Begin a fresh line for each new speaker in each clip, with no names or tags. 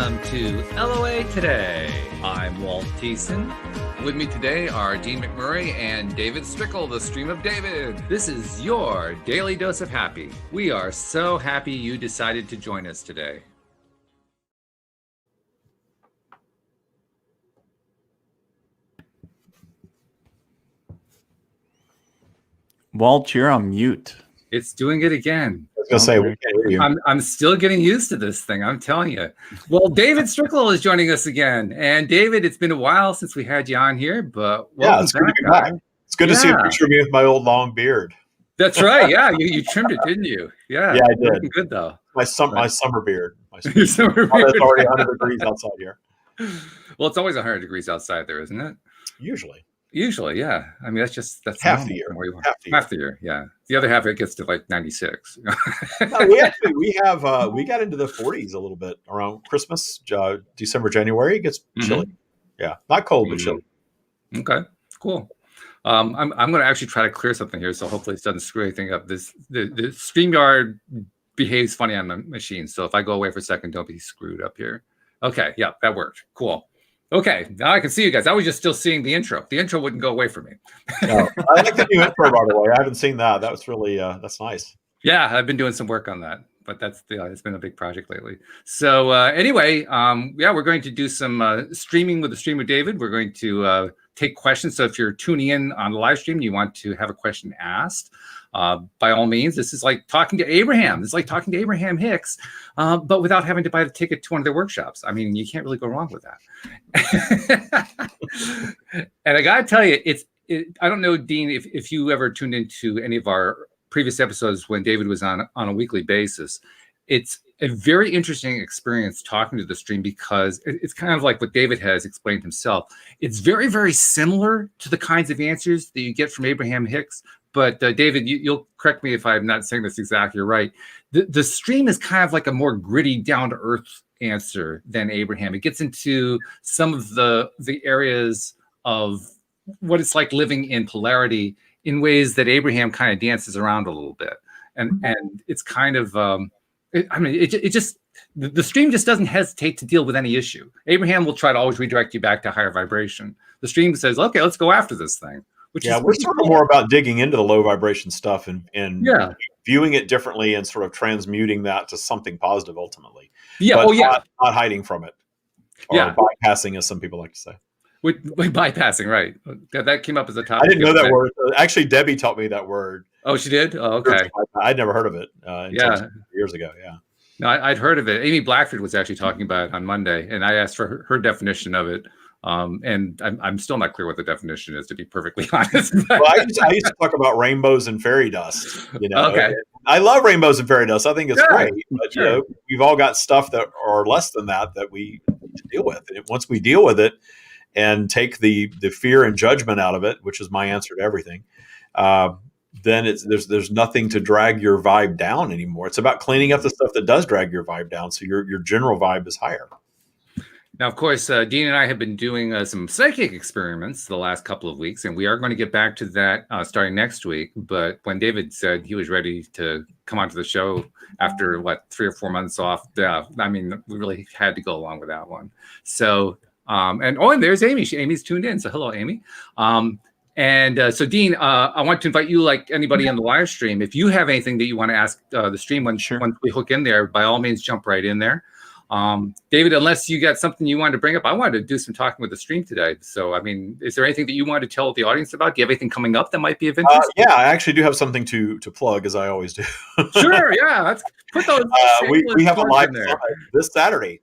welcome to LOA Today. I'm Walt Thiessen. With me today are Dean McMurray and David Strickel, the Stream of David. This is your daily dose of happy. We are so happy you decided to join us today.
Walt, you're on mute.
It's doing it again.
I was going to say, we can't hear you.
I'm still getting used to this thing, I'm telling you. Well, David Strickel is joining us again. And David, it's been a while since we had you on here, but
yeah, it's good to be back. It's good to see a picture of me with my old long beard.
That's right. Yeah, you trimmed it, didn't you? Yeah,
I did.
Looking good though.
My summer beard.
Your summer beard.
It's already 100 degrees outside here.
Well, it's always 100 degrees outside there, isn't it?
Usually,
yeah. I mean, that's
half the year.
Half the year, yeah. The other half it gets to like 96.
No, we got into the 40s a little bit around Christmas, December, January. It gets chilly. Yeah, not cold, but chilly.
Okay, cool. I'm going to actually try to clear something here, so hopefully it doesn't screw anything up. The StreamYard behaves funny on the machine, so if I go away for a second, don't be screwed up here. Okay, yeah, that worked. Cool. Okay, now I can see you guys. I was just still seeing the intro. The intro wouldn't go away from me.
No, I like the new intro, by the way. I haven't seen that. That was really, that's nice.
Yeah, I've been doing some work on that, but it's been a big project lately. So anyway, we're going to do some streaming with the Stream of David. We're going to take questions. So if you're tuning in on the live stream, you want to have a question asked, by all means. This is like talking to Abraham. It's like talking to Abraham-Hicks, but without having to buy the ticket to one of their workshops. I mean, you can't really go wrong with that. And I got to tell you, I don't know, Dean, if you ever tuned into any of our previous episodes when David was on a weekly basis. It's a very interesting experience talking to the stream because it's kind of like what David has explained himself. It's very, very similar to the kinds of answers that you get from Abraham-Hicks. But David, you'll correct me if I'm not saying this exactly right. The stream is kind of like a more gritty, down-to-earth answer than Abraham. It gets into some of the areas of what it's like living in polarity in ways that Abraham kind of dances around a little bit. And it's kind of, the stream just doesn't hesitate to deal with any issue. Abraham will try to always redirect you back to higher vibration. The stream says, okay, let's go after this thing.
We're sort of more about digging into the low vibration stuff and viewing it differently and sort of transmuting that to something positive ultimately.
Yeah.
But not hiding from it or bypassing, as some people like to say.
With bypassing, right? That came up as a topic.
I didn't know that word. Actually, Debbie taught me that word.
Oh, she did? Oh, okay.
I'd never heard of it until years ago. Yeah.
No, I'd heard of it. Amy Blackford was actually talking about it on Monday, and I asked for her definition of it. And I'm still not clear what the definition is, to be perfectly honest.
Well, I used to talk about rainbows and fairy dust.
Okay.
I love rainbows and fairy dust. I think it's great, but we've all got stuff that are less than that we need to deal with. And once we deal with it and take the fear and judgment out of it, which is my answer to everything, then there's nothing to drag your vibe down anymore. It's about cleaning up the stuff that does drag your vibe down, so your general vibe is higher.
Now, of course, Dean and I have been doing some psychic experiments the last couple of weeks, and we are going to get back to that starting next week. But when David said he was ready to come onto the show after, 3 or 4 months off, I mean, we really had to go along with that one. So, and there's Amy. Amy's tuned in. So hello, Amy. So, Dean, I want to invite you, like anybody on the live stream, if you have anything that you want to ask the stream once we hook in there, by all means, jump right in there. David, unless you got something you wanted to bring up, I wanted to do some talking with the stream today. So, I mean, is there anything that you wanted to tell the audience about? Do you have anything coming up that might be of interest?
Yeah, I actually do have something to plug, as I always do.
Sure, yeah. Let's put those.
We have a live summit this Saturday.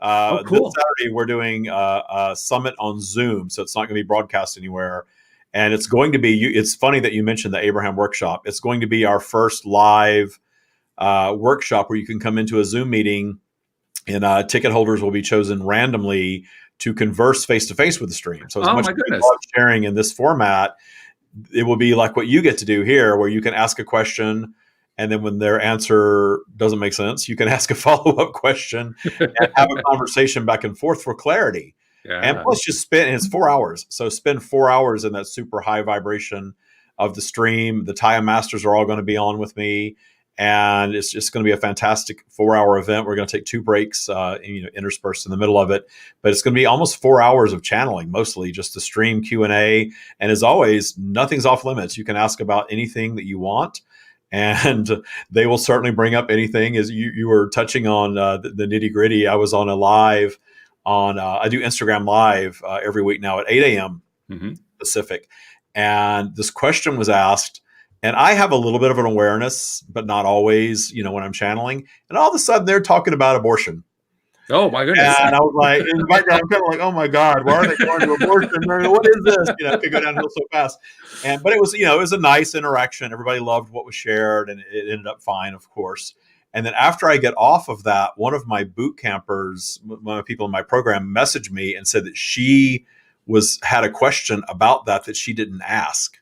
Cool.
This Saturday, we're doing a summit on Zoom, so it's not going to be broadcast anywhere. And it's going to be, it's funny that you mentioned the Abraham workshop. It's going to be our first live workshop where you can come into a Zoom meeting, and ticket holders will be chosen randomly to converse face-to-face with the stream. So as much as we love sharing in this format, it will be like what you get to do here, where you can ask a question, and then when their answer doesn't make sense, you can ask a follow-up question and have a conversation back and forth for clarity. Yeah. And plus it's 4 hours. So spend 4 hours in that super high vibration of the stream. The Taya Masters are all going to be on with me. and it's just going to be a fantastic 4-hour event. We're going to take 2 breaks, interspersed in the middle of it, but it's going to be almost 4 hours of channeling, mostly just to stream Q&A. And as always, nothing's off limits. You can ask about anything that you want, and they will certainly bring up anything. As you were touching on the nitty gritty, I was on a live on, I do Instagram live every week now at 8 a.m. Pacific. And this question was asked, and I have a little bit of an awareness, but not always, when I'm channeling. And all of a sudden they're talking about abortion.
Oh my goodness.
And I was like, in the background, I'm kind of like, oh my God, why are they going to abortion? What is this? It could go downhill so fast. But it was, it was a nice interaction. Everybody loved what was shared, and it ended up fine, of course. And then after I get off of that, one of my boot campers, one of the people in my program, messaged me and said that she had a question about that she didn't ask.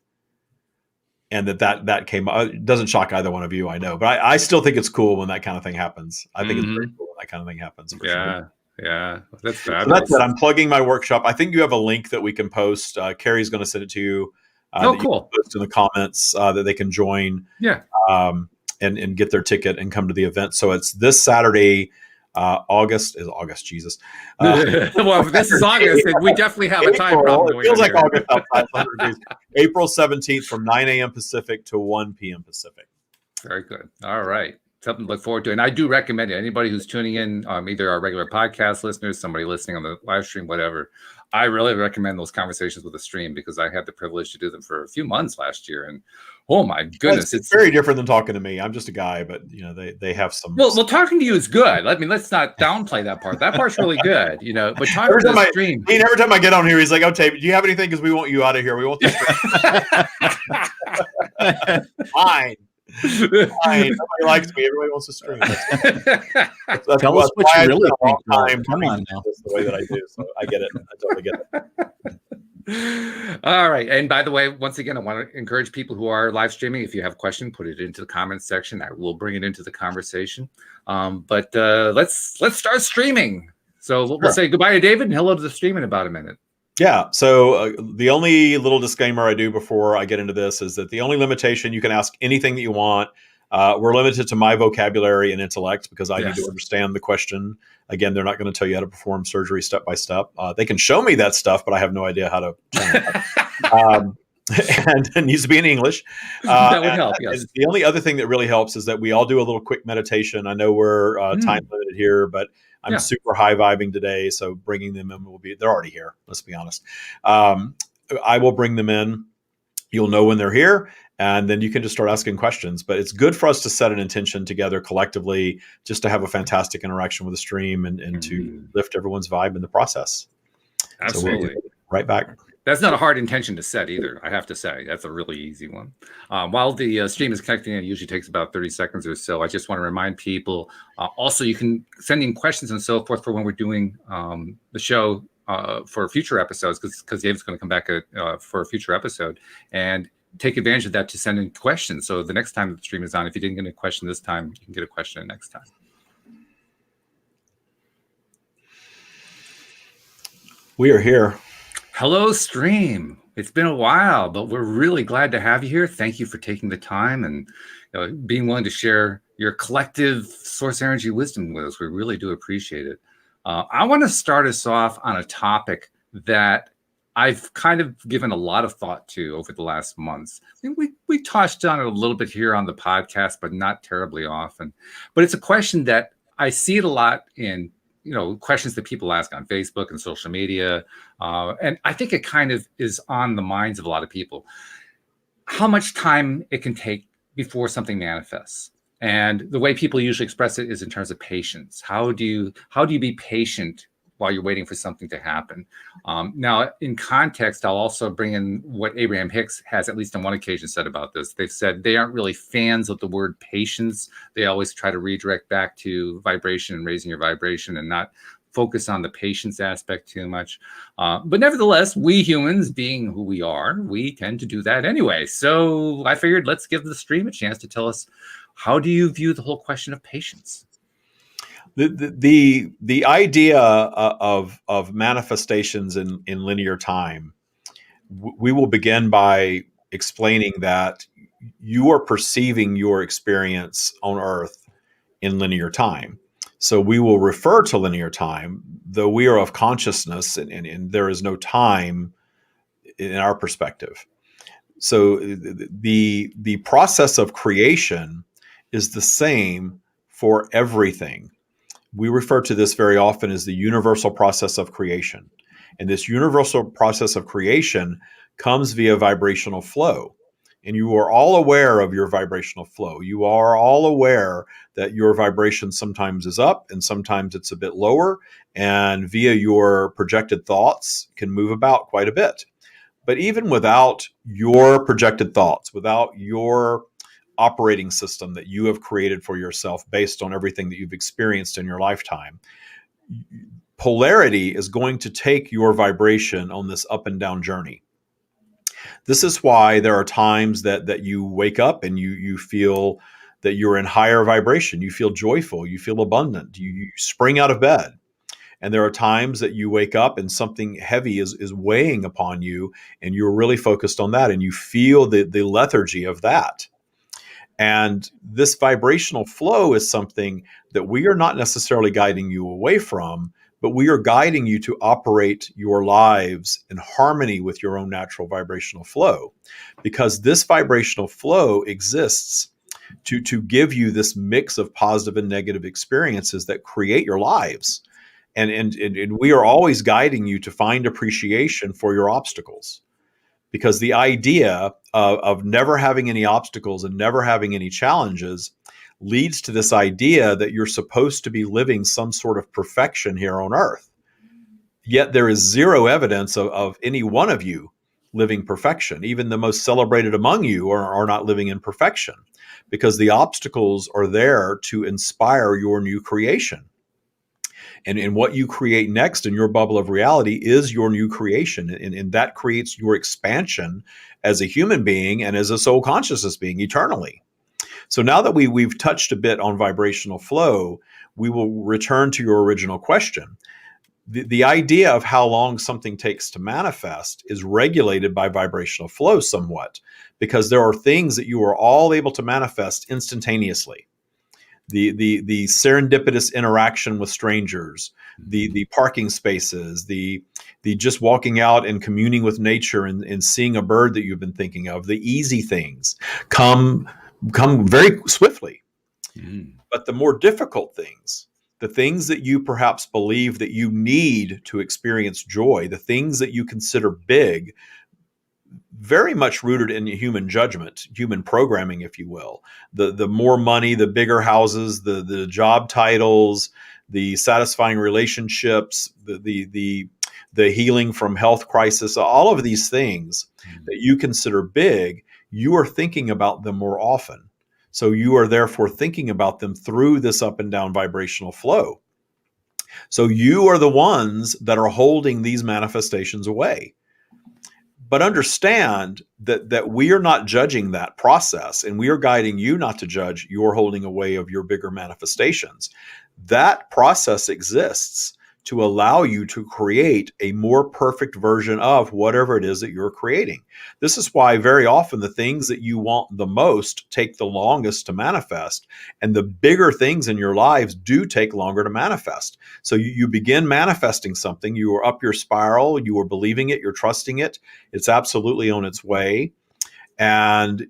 And that came up. It doesn't shock either one of you, I know, but I still think it's cool when that kind of thing happens. I think it's very cool when that kind of thing happens. For sure.
Yeah, that's
So
fabulous.
that's it. I'm plugging my workshop. I think you have a link that we can post. Carrie's going to send it to you.
Oh, cool.
You post in the comments that they can join.
Yeah.
And get their ticket and come to the event. So it's this Saturday. August. Jesus.
Well, this is August, and we definitely have a time problem.
It feels like August outside. 100 degrees. April 17th from 9 a.m. Pacific to 1 p.m. Pacific.
Very good. All right. Something to look forward to. And I do recommend it. Anybody who's tuning in, either our regular podcast listeners, somebody listening on the live stream, whatever, I really recommend those conversations with the stream, because I had the privilege to do them for a few months last year. And oh my goodness,
it's very different than talking to me. I'm just a guy, but they have some.
Well, talking to you is good. I mean, let's not downplay that part. That part's really good, But talking to the stream.
Every time I get on here, he's like, "Oh, Tate, do you have anything? Because we want you out of here. We want the stream." Fine. Nobody likes me. Everybody wants to stream. That's
Tell us what you really think.
Come on now. That's the way that I do. So I get it. I totally get it.
All right. And by the way, once again, I want to encourage people who are live streaming. If you have a question, put it into the comments section. I will bring it into the conversation. But let's start streaming. So we'll say goodbye to David and hello to the stream in about a minute.
Yeah. So the only little disclaimer I do before I get into this is that the only limitation, you can ask anything that you want. We're limited to my vocabulary and intellect, because I need to understand the question. Again, they're not going to tell you how to perform surgery step by step. They can show me that stuff, but I have no idea how to. And it needs to be in English.
That would help, yes.
The only other thing that really helps is that we all do a little quick meditation. I know we're time limited here, but I'm super high vibing today. So bringing them in they're already here. Let's be honest. I will bring them in. You'll know when they're here, and then you can just start asking questions. But it's good for us to set an intention together collectively, just to have a fantastic interaction with the stream and to lift everyone's vibe in the process.
Absolutely.
So we'll right back.
That's not a hard intention to set either, I have to say. That's a really easy one. While the stream is connecting, it usually takes about 30 seconds or so. I just want to remind people, also you can send in questions and so forth for when we're doing the show for future episodes, because David's going to come back for a future episode, and take advantage of that to send in questions. So the next time the stream is on, if you didn't get a question this time, you can get a question next time.
We are here.
Hello, stream. It's been a while, but we're really glad to have you here. Thank you for taking the time and being willing to share your collective source energy wisdom with us. We really do appreciate it. I want to start us off on a topic that I've kind of given a lot of thought to over the last months. I think we touched on it a little bit here on the podcast, but not terribly often. But it's a question that I see it a lot in questions that people ask on Facebook and social media. And I think it kind of is on the minds of a lot of people. How much time it can take before something manifests. And the way people usually express it is in terms of patience. How do you be patient while you're waiting for something to happen? Now, in context, I'll also bring in what Abraham-Hicks has, at least on one occasion, said about this. They've said they aren't really fans of the word patience. They always try to redirect back to vibration and raising your vibration, and not focus on the patience aspect too much. But nevertheless, we humans, being who we are, we tend to do that anyway. So I figured let's give the stream a chance to tell us, how do you view the whole question of patience?
The idea of manifestations in linear time, we will begin by explaining that you are perceiving your experience on Earth in linear time. So we will refer to linear time, though we are of consciousness and there is no time in our perspective. So the process of creation is the same for everything. We refer to this very often as the universal process of creation. And this universal process of creation comes via vibrational flow. And you are all aware of your vibrational flow. You are all aware that your vibration sometimes is up and sometimes it's a bit lower. And via your projected thoughts can move about quite a bit. But even without your projected thoughts, without your operating system that you have created for yourself based on everything that you've experienced in your lifetime, polarity is going to take your vibration on this up and down journey. This is why there are times that you wake up and you feel that you're in higher vibration. You feel joyful. You feel abundant. You spring out of bed. And there are times that you wake up and something heavy is weighing upon you and you're really focused on that and you feel the lethargy of that. And this vibrational flow is something that we are not necessarily guiding you away from, but we are guiding you to operate your lives in harmony with your own natural vibrational flow. Because this vibrational flow exists to give you this mix of positive and negative experiences that create your lives. And we are always guiding you to find appreciation for your obstacles. Because the idea of never having any obstacles and never having any challenges leads to this idea that you're supposed to be living some sort of perfection here on Earth. Yet there is zero evidence of any one of you living perfection. Even the most celebrated among you are not living in perfection, because the obstacles are there to inspire your new creation. And what you create next in your bubble of reality is your new creation. And that creates your expansion as a human being and as a soul consciousness being eternally. So now that we've touched a bit on vibrational flow, we will return to your original question. The idea of how long something takes to manifest is regulated by vibrational flow somewhat, because there are things that you are all able to manifest instantaneously. The serendipitous interaction with strangers, the parking spaces, the just walking out and communing with nature and seeing a bird that you've been thinking of, the easy things come very swiftly. But the more difficult things, the things that you perhaps believe that you need to experience joy, the things that you consider big, very much rooted in human judgment, human programming, if you will. The more money, the bigger houses, the job titles, the satisfying relationships, the healing from health crisis, all of these things that you consider big, you are thinking about them more often. So you are therefore thinking about them through this up and down vibrational flow. So you are the ones that are holding these manifestations away. But understand that we are not judging that process, and we are guiding you not to judge your holding away of your bigger manifestations. That process exists to allow you to create a more perfect version of whatever it is that you're creating. This is why very often the things that you want the most take the longest to manifest, and the bigger things in your lives do take longer to manifest. So you begin manifesting something, you are up your spiral, you are believing it, you're trusting it, it's absolutely on its way, and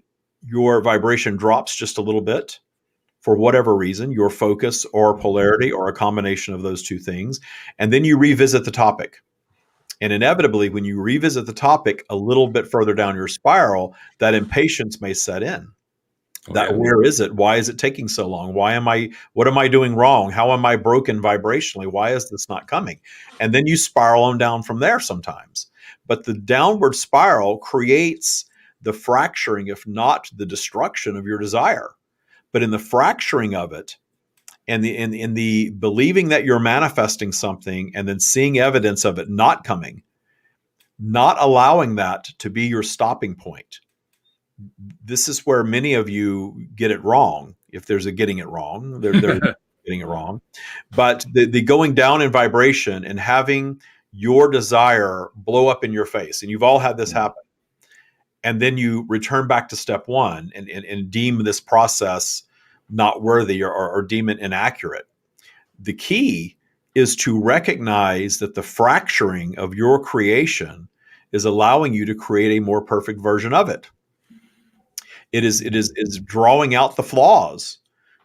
your vibration drops just a little bit. For whatever reason, your focus or polarity or a combination of those two things. And then you revisit the topic. And inevitably, when you revisit the topic a little bit further down your spiral, that impatience may set in. Where is it? Why is it taking so long? What am I doing wrong? How am I broken vibrationally? Why is this not coming? And then you spiral on down from there sometimes. But the downward spiral creates the fracturing, if not the destruction of your desire. But in the fracturing of it, and in the believing that you're manifesting something and then seeing evidence of it not coming, not allowing that to be your stopping point. This is where many of you get it wrong. If there's a getting it wrong, they're getting it wrong. But the going down in vibration and having your desire blow up in your face, and you've all had this happen. and then you return back to step one and deem this process not worthy or deem it inaccurate. The key is to recognize that the fracturing of your creation is allowing you to create a more perfect version of it. It is drawing out the flaws.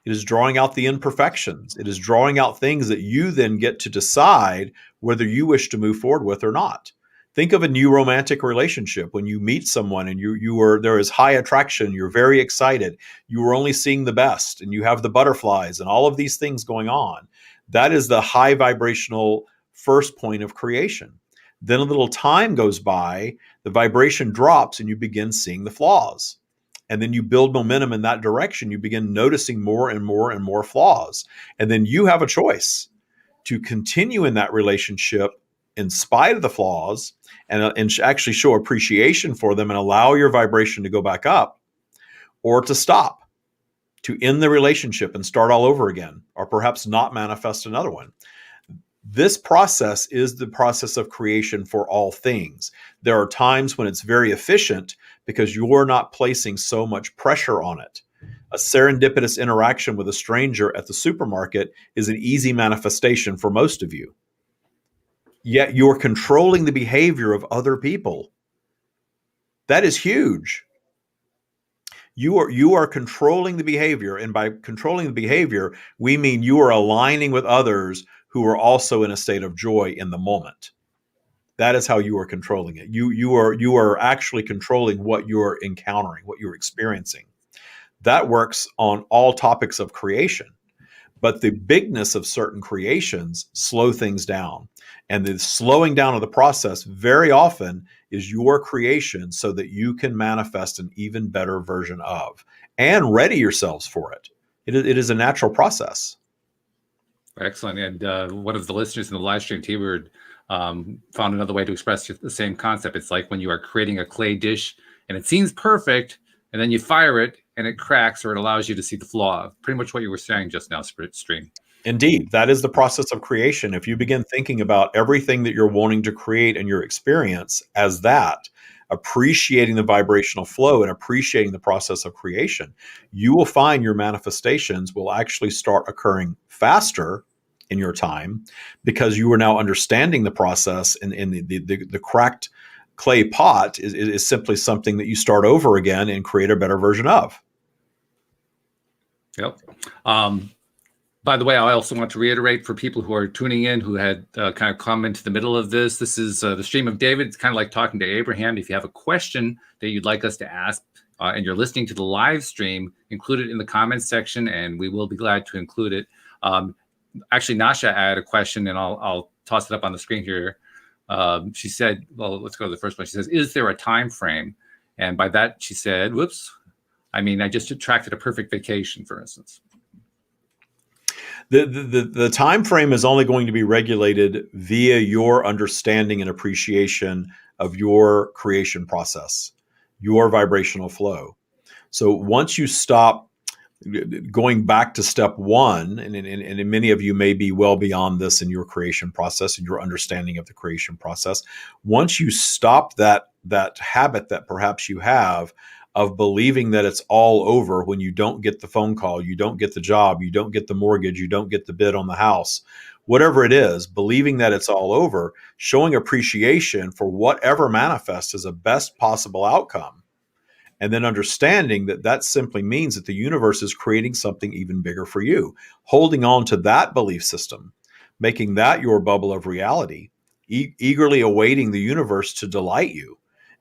It is drawing out the imperfections. It is drawing out things that you then get to decide whether you wish to move forward with or not. Think of a new romantic relationship. When you meet someone and there is high attraction, you're very excited, you are only seeing the best, and you have the butterflies and all of these things going on. That is the high vibrational first point of creation. Then a little time goes by, the vibration drops, and you begin seeing the flaws. And then you build momentum in that direction. You begin noticing more and more and more flaws. And then you have a choice to continue in that relationship in spite of the flaws and actually show appreciation for them and allow your vibration to go back up, or to stop, to end the relationship and start all over again, or perhaps not manifest another one. This process is the process of creation for all things. There are times when it's very efficient because you're not placing so much pressure on it. A serendipitous interaction with a stranger at the supermarket is an easy manifestation for most of you. Yet you're controlling the behavior of other people. That is huge. You are controlling the behavior, and by controlling the behavior, we mean you are aligning with others who are also in a state of joy in the moment. That is how you are controlling it. You are actually controlling what you're encountering, what you're experiencing. That works on all topics of creation. But the bigness of certain creations slow things down. And the slowing down of the process very often is your creation so that you can manifest an even better version of and ready yourselves for it. It is a natural process.
Excellent. And one of the listeners in the live stream, T-Word, found another way to express the same concept. It's like when you are creating a clay dish and it seems perfect, and then you fire it and it cracks, or it allows you to see the flaw. Pretty much what you were saying just now, Stream.
Indeed, that is the process of creation. If you begin thinking about everything that you're wanting to create in your experience as that, appreciating the vibrational flow and appreciating the process of creation, you will find your manifestations will actually start occurring faster in your time, because you are now understanding the process, and the cracked clay pot is simply something that you start over again and create a better version of.
Yep. By the way, I also want to reiterate for people who are tuning in who had kind of come into the middle of this. This is the stream of David. It's kind of like talking to Abraham. If you have a question that you'd like us to ask and you're listening to the live stream, include it in the comments section, and we will be glad to include it. Actually, Nasha had a question, and I'll toss it up on the screen here. She said, well, let's go to the first one. She says, is there a time frame? And by that, she said, whoops, I mean, I just attracted a perfect vacation, for instance.
The time frame is only going to be regulated via your understanding and appreciation of your creation process, your vibrational flow. So once you stop going back to step one, and many of you may be well beyond this in your creation process and your understanding of the creation process, once you stop that habit that perhaps you have of believing that it's all over when you don't get the phone call, you don't get the job, you don't get the mortgage, you don't get the bid on the house, whatever it is, believing that it's all over, showing appreciation for whatever manifests as a best possible outcome, and then understanding that that simply means that the universe is creating something even bigger for you, holding on to that belief system, making that your bubble of reality, eagerly awaiting the universe to delight you.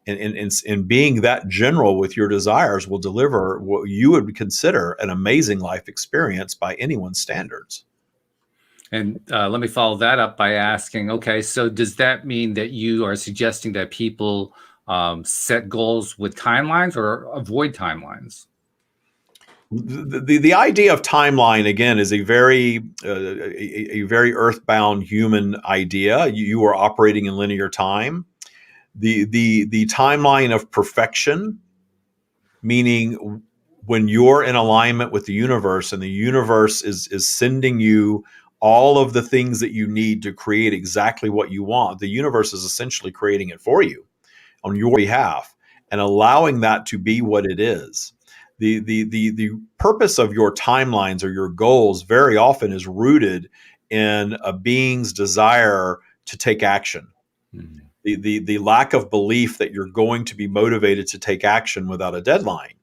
And being that general with your desires will deliver what you would consider an amazing life experience by anyone's standards.
And let me follow that up by asking, okay, so does that mean that you are suggesting that people set goals with timelines or avoid timelines?
The idea of timeline, again, is a very earthbound human idea. You are operating in linear time. The timeline of perfection, meaning when you're in alignment with the universe and the universe is sending you all of the things that you need to create exactly what you want, the universe is essentially creating it for you on your behalf. and allowing that to be what it is. The purpose of your timelines or your goals very often is rooted in a being's desire to take action.
Mhm.
The lack of belief that you're going to be motivated to take action without a deadline.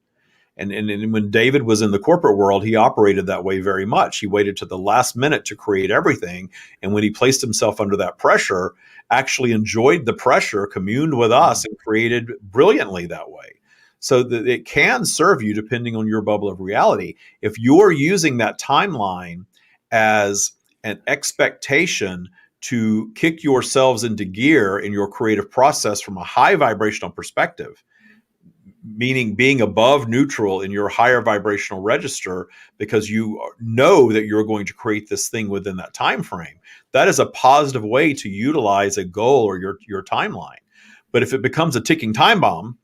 And when David was in the corporate world, he operated that way very much. He waited to the last minute to create everything. And when he placed himself under that pressure, actually enjoyed the pressure, communed with us, and created brilliantly that way. So that it can serve you depending on your bubble of reality. If you're using that timeline as an expectation to kick yourselves into gear in your creative process from a high vibrational perspective, meaning being above neutral in your higher vibrational register because you know that you're going to create this thing within that time frame, that is a positive way to utilize a goal or your timeline. But if it becomes a ticking time bomb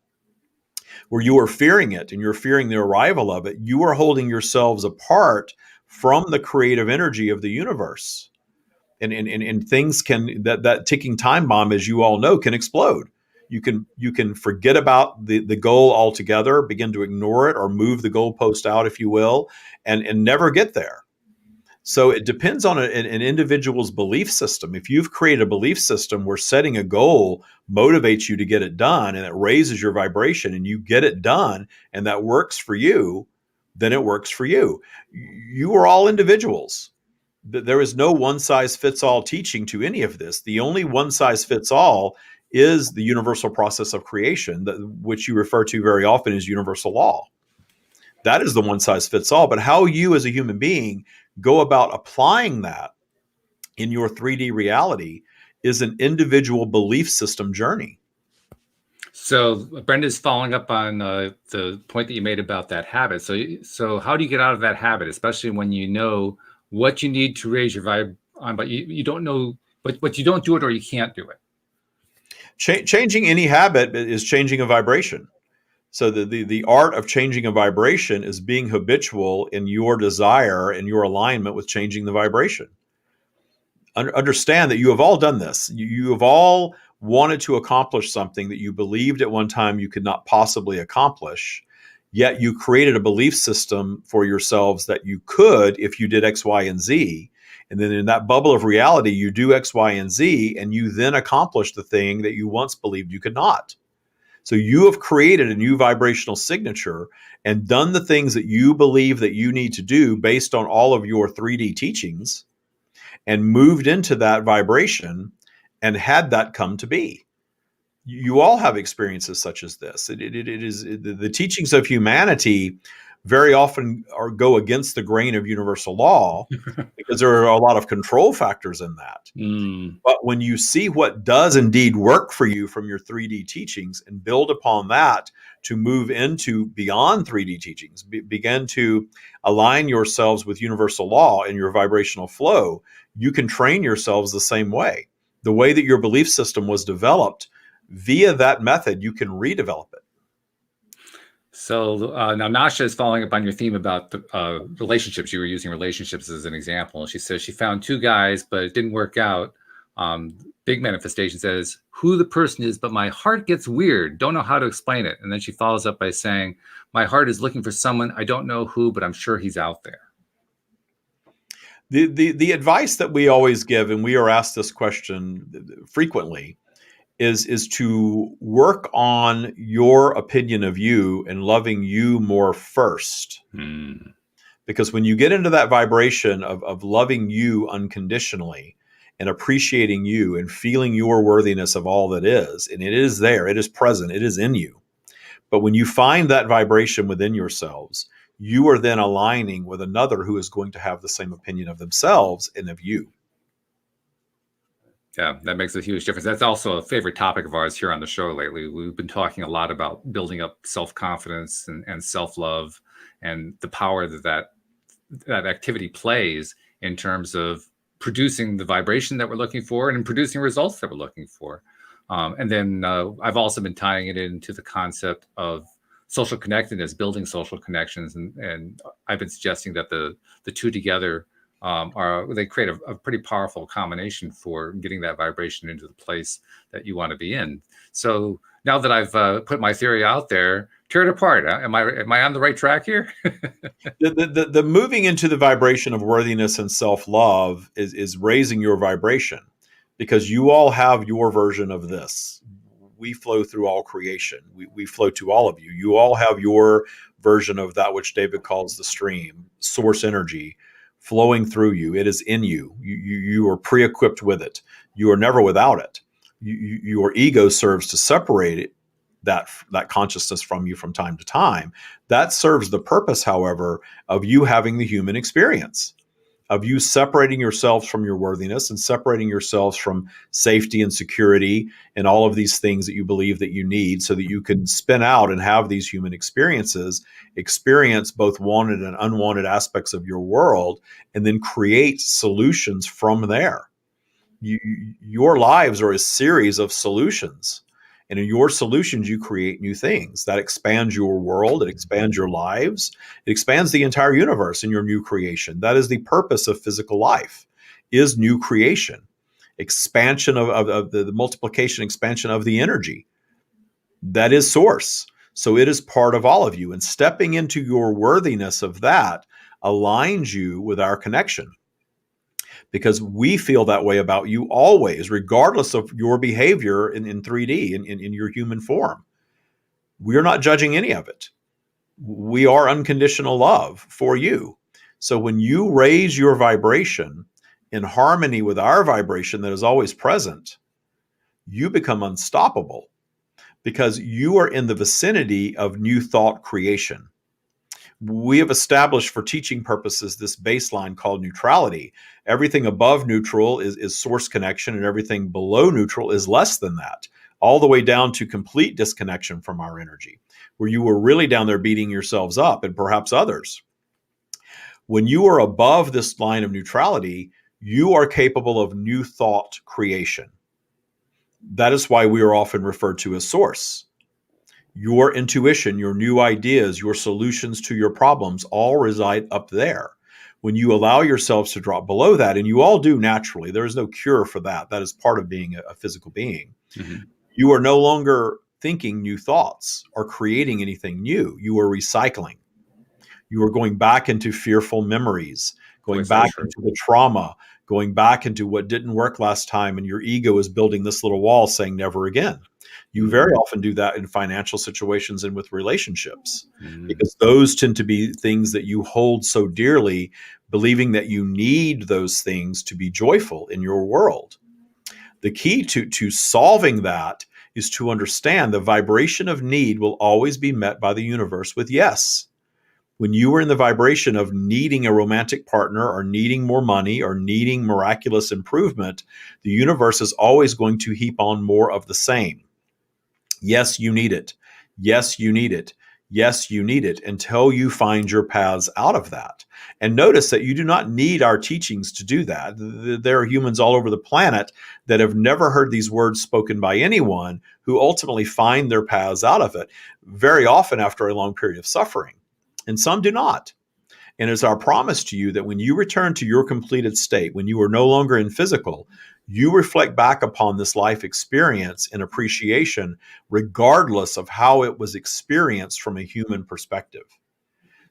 where you are fearing it and you're fearing the arrival of it, you are holding yourselves apart from the creative energy of the universe. And things can, that ticking time bomb, as you all know, can explode. You can forget about the goal altogether, begin to ignore it, or move the goalpost out, if you will, and never get there. So it depends on an individual's belief system. If you've created a belief system where setting a goal motivates you to get it done, and it raises your vibration, and you get it done, and that works for you, then it works for you. You are all individuals. There is no one-size-fits-all teaching to any of this. The only one-size-fits-all is the universal process of creation, which you refer to very often as universal law. That is the one-size-fits-all. But how you as a human being go about applying that in your 3D reality is an individual belief system journey.
So Brenda's following up on the point that you made about that habit. So how do you get out of that habit, especially when you know what you need to raise your vibe on, but you don't know, but you don't do it or you can't do it?
Changing any habit is changing a vibration. So the art of changing a vibration is being habitual in your desire and your alignment with changing the vibration. Understand that you have all done this. You have all wanted to accomplish something that you believed at one time you could not possibly accomplish, yet you created a belief system for yourselves that you could if you did X, Y, and Z. And then in that bubble of reality, you do X, Y, and Z, and you then accomplish the thing that you once believed you could not. So you have created a new vibrational signature and done the things that you believe that you need to do based on all of your 3D teachings, and moved into that vibration and had that come to be. You all have experiences such as this. It is the teachings of humanity very often go against the grain of universal law because there are a lot of control factors in that. But when you see what does indeed work for you from your 3D teachings and build upon that to move into beyond 3D teachings, begin to align yourselves with universal law in your vibrational flow, you can train yourselves the same way. The way that your belief system was developed, via that method, you can redevelop it.
So now Nasha is following up on your theme about the relationships. You were using relationships as an example. She says she found two guys, but it didn't work out. Big manifestation says, who the person is, but my heart gets weird. Don't know how to explain it. And then she follows up by saying, my heart is looking for someone. I don't know who, but I'm sure he's out there.
The advice that we always give, and we are asked this question frequently, is to work on your opinion of you and loving you more first. Because when you get into that vibration of loving you unconditionally and appreciating you and feeling your worthiness of all that is, and it is there, it is present, it is in you. But when you find that vibration within yourselves, you are then aligning with another who is going to have the same opinion of themselves and of you.
Yeah, that makes a huge difference. That's also a favorite topic of ours here on the show lately. We've been talking a lot about building up self-confidence and self-love and the power that activity plays in terms of producing the vibration that we're looking for and in producing results that we're looking for. And then I've also been tying it into the concept of social connectedness, building social connections. And I've been suggesting that the two together they create a pretty powerful combination for getting that vibration into the place that you want to be in. So now that I've put my theory out there, tear it apart. Am I on the right track here?
The moving into the vibration of worthiness and self-love is raising your vibration, because you all have your version of this. We flow through all creation. We flow to all of you. You all have your version of that which David calls the stream, source energy, flowing through you. It is in you. You are pre-equipped with it. You are never without it. Your ego serves to separate it, that consciousness from you from time to time. That serves the purpose, however, of you having the human experience, of you separating yourselves from your worthiness and separating yourselves from safety and security and all of these things that you believe that you need, so that you can spin out and have these human experiences, experience both wanted and unwanted aspects of your world, and then create solutions from there. Your lives are a series of solutions. And in your solutions, you create new things. That expands your world. It expands your lives. It expands the entire universe in your new creation. That is the purpose of physical life, is new creation, expansion of the multiplication, expansion of the energy. That is source. So it is part of all of you. And stepping into your worthiness of that aligns you with our connection, because we feel that way about you always, regardless of your behavior in 3D, in your human form. We're not judging any of it. We are unconditional love for you. So when you raise your vibration in harmony with our vibration that is always present, you become unstoppable, because you are in the vicinity of new thought creation. We have established for teaching purposes this baseline called neutrality. Everything above neutral is source connection, and everything below neutral is less than that, all the way down to complete disconnection from our energy, where you were really down there beating yourselves up, and perhaps others. When you are above this line of neutrality, you are capable of new thought creation. That is why we are often referred to as source. Your intuition, your new ideas, your solutions to your problems all reside up there. When you allow yourselves to drop below that, and you all do naturally, there is no cure for that. That is part of being a physical being. Mm-hmm. You are no longer thinking new thoughts or creating anything new. You are recycling. You are going back into fearful memories, going back into the trauma, going back into what didn't work last time, and your ego is building this little wall saying never again. You very often do that in financial situations and with relationships, because those tend to be things that you hold so dearly, believing that you need those things to be joyful in your world. The key to solving that is to understand the vibration of need will always be met by the universe with yes. When you are in the vibration of needing a romantic partner, or needing more money, or needing miraculous improvement, the universe is always going to heap on more of the same. Yes, you need it. Yes, you need it. Yes, you need it, until you find your paths out of that. And notice that you do not need our teachings to do that. There are humans all over the planet that have never heard these words spoken by anyone, who ultimately find their paths out of it, very often after a long period of suffering. And some do not. And it's our promise to you that when you return to your completed state, when you are no longer in physical, you reflect back upon this life experience in appreciation, regardless of how it was experienced from a human perspective.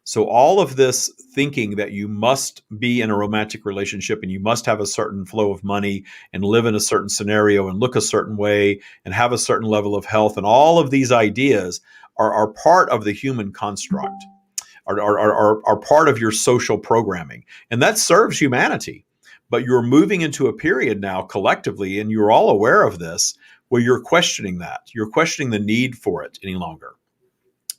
So all of this thinking that you must be in a romantic relationship, and you must have a certain flow of money, and live in a certain scenario, and look a certain way, and have a certain level of health, and all of these ideas are part of the human construct, are part of your social programming. And that serves humanity. But you're moving into a period now collectively, and you're all aware of this, where you're questioning that. You're questioning the need for it any longer.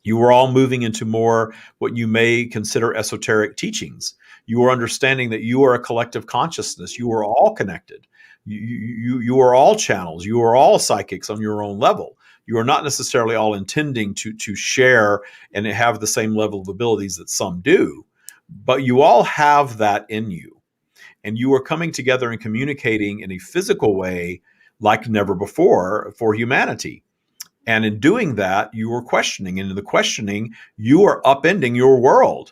You are all moving into more what you may consider esoteric teachings. You are understanding that you are a collective consciousness. You are all connected. You are all channels. You are all psychics on your own level. You are not necessarily all intending to share and have the same level of abilities that some do, but you all have that in you. And you are coming together and communicating in a physical way like never before for humanity. And in doing that, you are questioning. And in the questioning, you are upending your world.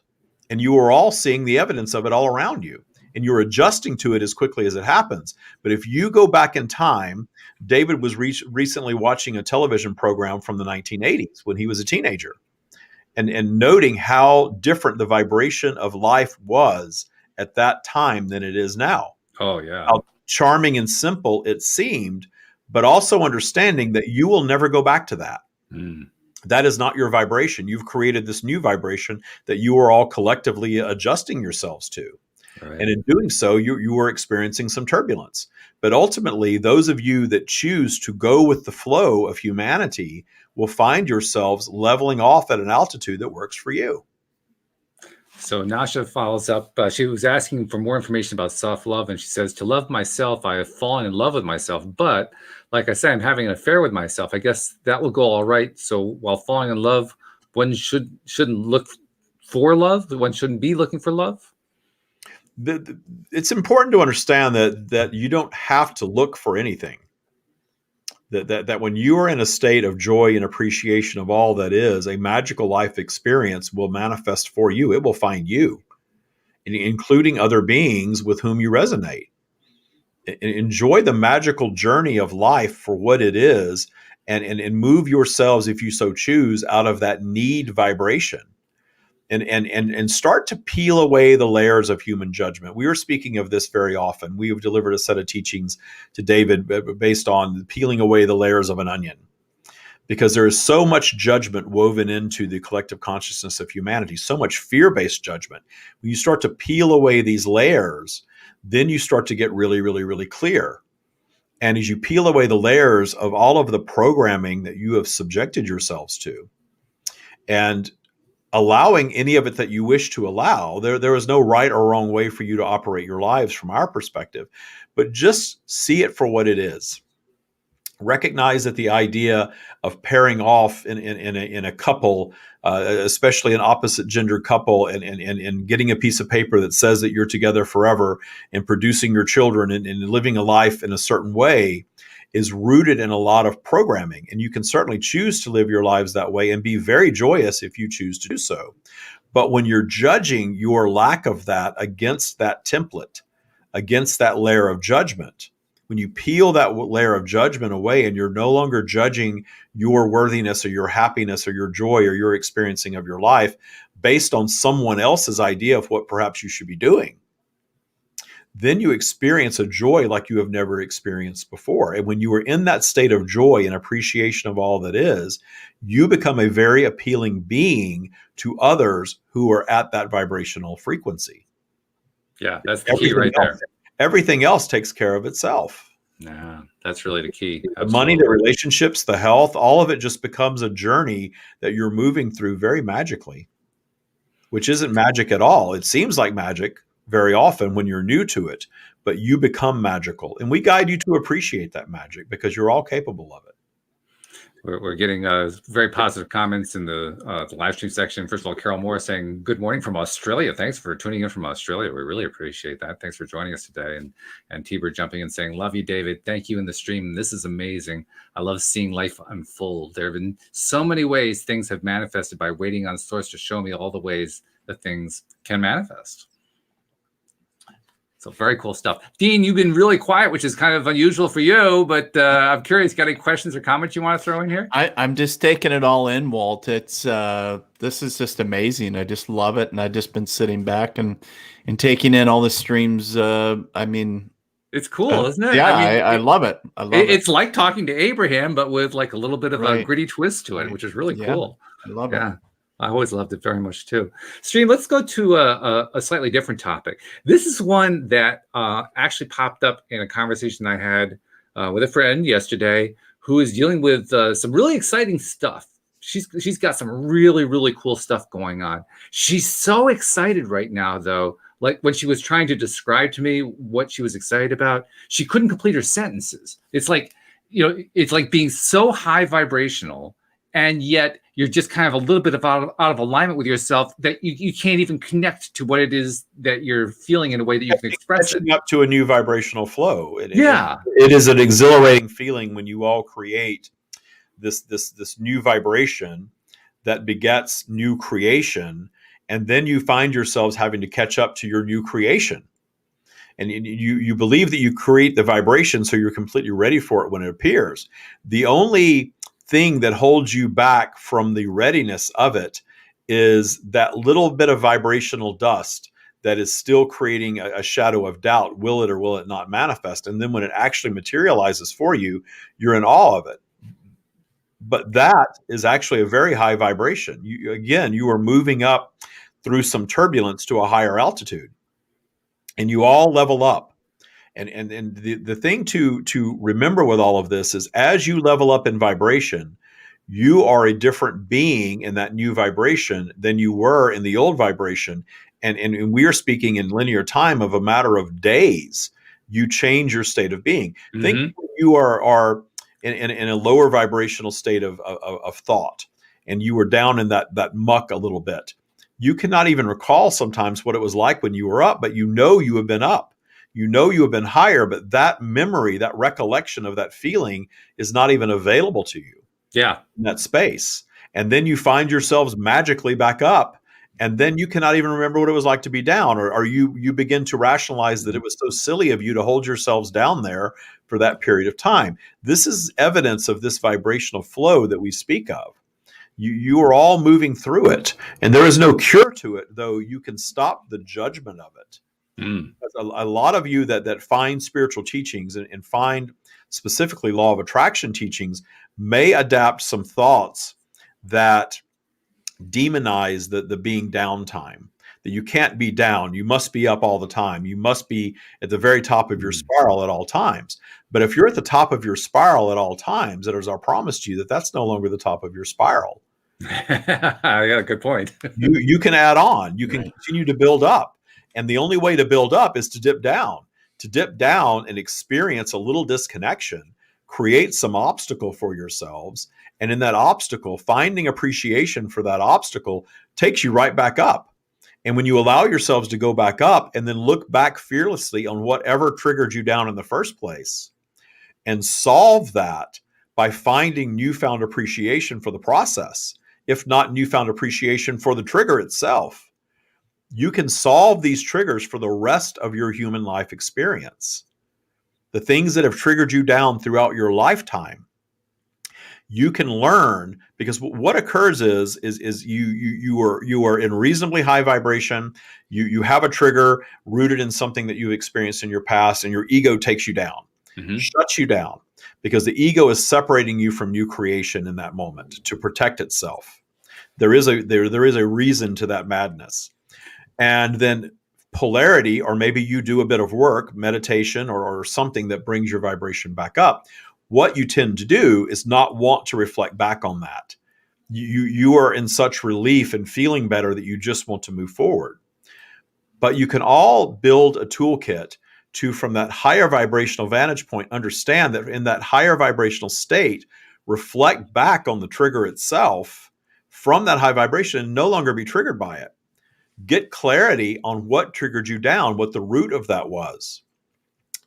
And you are all seeing the evidence of it all around you. and you're adjusting to it as quickly as it happens. But if you go back in time, David was recently watching a television program from the 1980s when he was a teenager, and noting how different the vibration of life was at that time than it is now.
Oh, yeah.
How charming and simple it seemed, but also understanding that you will never go back to that. That is not your vibration. You've created this new vibration that you are all collectively adjusting yourselves to. Right. And in doing so, you are experiencing some turbulence. But ultimately, those of you that choose to go with the flow of humanity will find yourselves leveling off at an altitude that works for you.
So Nasha follows up. She was asking for more information about self-love, and she says, to love myself, I have fallen in love with myself. But like I said, I'm having an affair with myself. I guess that will go all right. So while falling in love, one shouldn't look for love. One shouldn't be looking for love.
It's important to understand that you don't have to look for anything. That when you are in a state of joy and appreciation of all that is, a magical life experience will manifest for you. It will find you, including other beings with whom you resonate. Enjoy the magical journey of life for what it is, and move yourselves, if you so choose, out of that need vibration. And start to peel away the layers of human judgment. We are speaking of this very often. We have delivered a set of teachings to David based on peeling away the layers of an onion, because there is so much judgment woven into the collective consciousness of humanity, so much fear-based judgment. When you start to peel away these layers, then you start to get really, really, really clear. And as you peel away the layers of all of the programming that you have subjected yourselves to, and allowing any of it that you wish to allow, there is no right or wrong way for you to operate your lives from our perspective, but just see it for what it is. Recognize that the idea of pairing off in a couple, especially an opposite gender couple, and getting a piece of paper that says that you're together forever and producing your children and living a life in a certain way is rooted in a lot of programming. And you can certainly choose to live your lives that way and be very joyous if you choose to do so. But when you're judging your lack of that against that template, against that layer of judgment, when you peel that layer of judgment away and you're no longer judging your worthiness or your happiness or your joy or your experiencing of your life based on someone else's idea of what perhaps you should be doing, then you experience a joy like you have never experienced before. And when you are in that state of joy and appreciation of all that is, you become a very appealing being to others who are at that vibrational frequency.
Yeah, that's the key right there.
Everything else takes care of itself.
Yeah, that's really the key.
The money, the relationships, the health, all of it just becomes a journey that you're moving through very magically, which isn't magic at all. It seems like magic very often when you're new to it, but you become magical. And we guide you to appreciate that magic because you're all capable of it.
We're getting very positive comments in the live stream section. First of all, Carol Moore saying, good morning from Australia. Thanks for tuning in from Australia. We really appreciate that. Thanks for joining us today. And T-Bird jumping in saying, love you, David. Thank you in the stream. This is amazing. I love seeing life unfold. There have been so many ways things have manifested by waiting on Source to show me all the ways that things can manifest. So very cool stuff. Dean, you've been really quiet, which is kind of unusual for you, but I'm curious, got any questions or comments you want to throw in here?
I'm just taking it all in, Walt. It's this is just amazing. I just love it. And I've just been sitting back and taking in all the streams. I mean,
it's cool, isn't it?
Yeah,
I mean,
I love it. I love it.
It's like talking to Abraham, but with like a little bit of a gritty twist to it, which is really cool.
I love it.
I always loved it very much too. Stream, let's go to a slightly different topic. This is one that actually popped up in a conversation I had with a friend yesterday who is dealing with some really exciting stuff. She's got some really, really cool stuff going on. She's so excited right now, though. Like when she was trying to describe to me what she was excited about, she couldn't complete her sentences. It's like, it's like being so high vibrational, and yet you're just kind of a little bit out of alignment with yourself that you can't even connect to what it is that you're feeling in a way that you can express it.
Up to a new vibrational flow. It is an exhilarating feeling when you all create this new vibration that begets new creation, and then you find yourselves having to catch up to your new creation. and you believe that you create the vibration so you're completely ready for it when it appears. The only thing that holds you back from the readiness of it is that little bit of vibrational dust that is still creating a shadow of doubt. Will it or will it not manifest? And then when it actually materializes for you, you're in awe of it. But that is actually a very high vibration. You are moving up through some turbulence to a higher altitude, and you all level up. And the thing to remember with all of this is, as you level up in vibration, you are a different being in that new vibration than you were in the old vibration. And we are speaking in linear time of a matter of days. You change your state of being.
Mm-hmm.
Think you are in a lower vibrational state of thought, and you were down in that muck a little bit. You cannot even recall sometimes what it was like when you were up, but you have been up. You have been higher, but that memory, that recollection of that feeling is not even available to you.
Yeah.
In that space. And then you find yourselves magically back up, and then you cannot even remember what it was like to be down, or you begin to rationalize that it was so silly of you to hold yourselves down there for that period of time. This is evidence of this vibrational flow that we speak of. You are all moving through it, and there is no cure to it, though you can stop the judgment of it. A lot of you that find spiritual teachings and find specifically law of attraction teachings may adapt some thoughts that demonize the being down time, that you can't be down. You must be up all the time. You must be at the very top of your spiral at all times. But if you're at the top of your spiral at all times, it is our promise to you that's no longer the top of your spiral.
I got a good point.
You can add on. You can continue to build up. And the only way to build up is to dip down. To dip down and experience a little disconnection, create some obstacle for yourselves. And in that obstacle, finding appreciation for that obstacle takes you right back up. And when you allow yourselves to go back up and then look back fearlessly on whatever triggered you down in the first place and solve that by finding newfound appreciation for the process, if not newfound appreciation for the trigger itself, you can solve these triggers for the rest of your human life experience. The things that have triggered you down throughout your lifetime, you can learn, because what occurs is you are in reasonably high vibration. You have a trigger rooted in something that you've experienced in your past, and your ego takes you down, shuts you down, because the ego is separating you from new creation in that moment to protect itself. There is a reason to that madness. And then polarity, or maybe you do a bit of work, meditation, or something that brings your vibration back up. What you tend to do is not want to reflect back on that. You are in such relief and feeling better that you just want to move forward. But you can all build a toolkit to, from that higher vibrational vantage point, understand that in that higher vibrational state, reflect back on the trigger itself from that high vibration and no longer be triggered by it. Get clarity on what triggered you down, what the root of that was.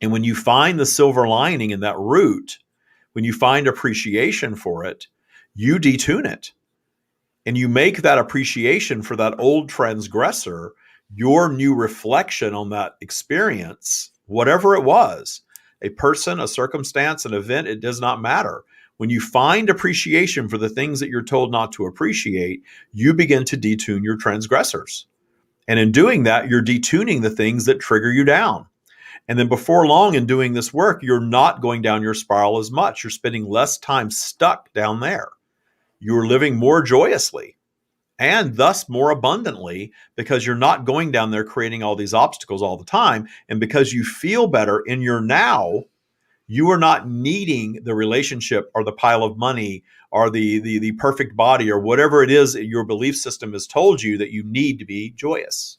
And when you find the silver lining in that root, when you find appreciation for it, you detune it. And you make that appreciation for that old transgressor your new reflection on that experience, whatever it was, a person, a circumstance, an event, it does not matter. When you find appreciation for the things that you're told not to appreciate, you begin to detune your transgressors. And in doing that, you're detuning the things that trigger you down. And then before long in doing this work, you're not going down your spiral as much. You're spending less time stuck down there. You're living more joyously and thus more abundantly, because you're not going down there creating all these obstacles all the time. And because you feel better in your now, you are not needing the relationship or the pile of money or the perfect body or whatever it is that your belief system has told you that you need to be joyous.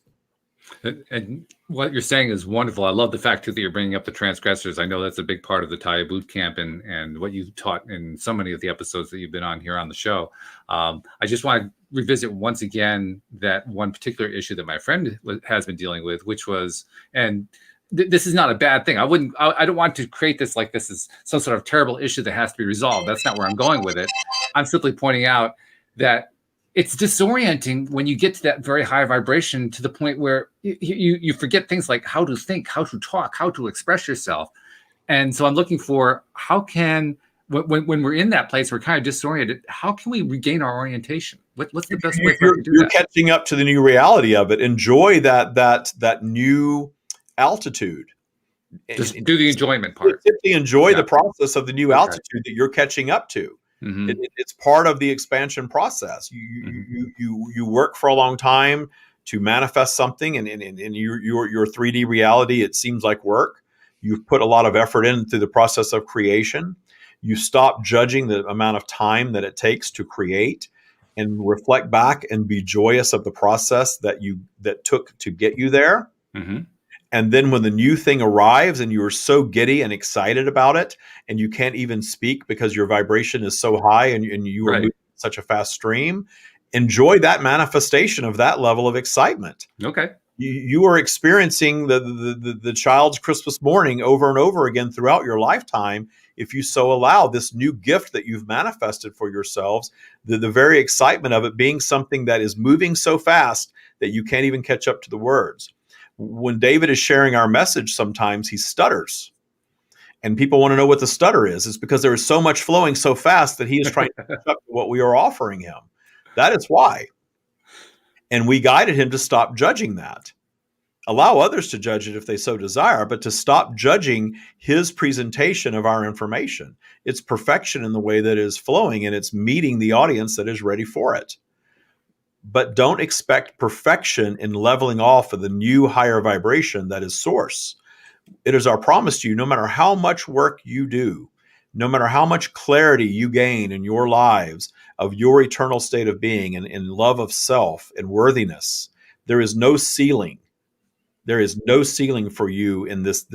And what you're saying is wonderful. I love the fact too that you're bringing up the transgressors. I know that's a big part of the Taya boot camp and what you taught in so many of the episodes that you've been on here on the show. I just want to revisit once again that one particular issue that my friend has been dealing with, which was, and this is not a bad thing. I don't want to create this like this is some sort of terrible issue that has to be resolved. That's not where I'm going with it. I'm simply pointing out that it's disorienting when you get to that very high vibration to the point where you forget things like how to think, how to talk, how to express yourself. And so I'm looking for how can, when we're in that place, we're kind of disoriented, how can we regain our orientation? What's the best way for us to do
You're
that?
catching up to the new reality of it. Enjoy that new altitude.
Just do the enjoyment part.
Simply enjoy the process of the new altitude that you're catching up to.
Mm-hmm.
It's part of the expansion process. You work for a long time to manifest something, and in your 3D reality, it seems like work. You've put a lot of effort into the process of creation. You stop judging the amount of time that it takes to create, and reflect back and be joyous of the process that took to get you there.
Mm-hmm.
And then when the new thing arrives and you are so giddy and excited about it, and you can't even speak because your vibration is so high and you are moving such a fast stream, enjoy that manifestation of that level of excitement.
Okay.
You are experiencing the child's Christmas morning over and over again throughout your lifetime, if you so allow this new gift that you've manifested for yourselves, the very excitement of it being something that is moving so fast that you can't even catch up to the words. When David is sharing our message, sometimes he stutters. And people want to know what the stutter is. It's because there is so much flowing so fast that he is trying to catch up to what we are offering him. That is why. And we guided him to stop judging that. Allow others to judge it if they so desire, but to stop judging his presentation of our information. It's perfection in the way that it is flowing, and it's meeting the audience that is ready for it. But don't expect perfection in leveling off of the new higher vibration that is source. It is our promise to you, no matter how much work you do, no matter how much clarity you gain in your lives of your eternal state of being and in love of self and worthiness, there is no ceiling. There is no ceiling for you in this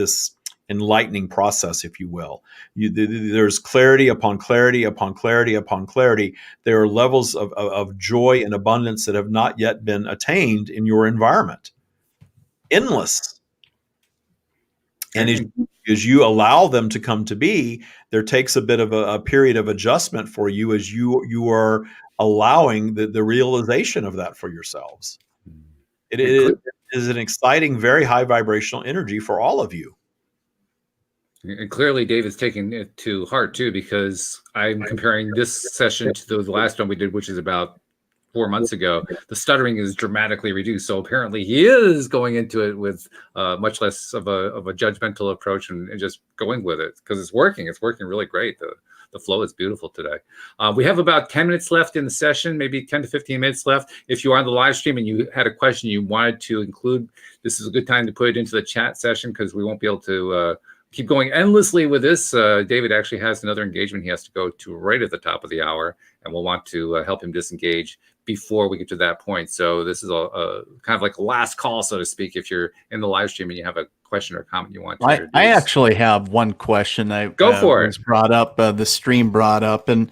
enlightening process, if you will. There's clarity upon clarity upon clarity upon clarity. There are levels of joy and abundance that have not yet been attained in your environment. Endless. And as you allow them to come to be, there takes a bit of a period of adjustment for you as you are allowing the realization of that for yourselves. It is an exciting, very high vibrational energy for all of you.
And clearly David's taking it to heart too, because I'm comparing this session to the last one we did, which is about 4 months ago. The stuttering is dramatically reduced. So apparently he is going into it with much less of a judgmental approach and just going with it, because it's working. It's working really great. The flow is beautiful today. We have about 10 minutes left in the session, maybe 10 to 15 minutes left. If you are on the live stream and you had a question you wanted to include, this is a good time to put it into the chat session, because we won't be able to keep going endlessly with this. David actually has another engagement he has to go to right at the top of the hour, and we'll want to help him disengage before we get to that point. So this is a kind of like a last call, so to speak, if you're in the live stream and you have a question or comment you want to introduce.
I actually have one question.
Go for it.
Was brought up, the stream brought up, and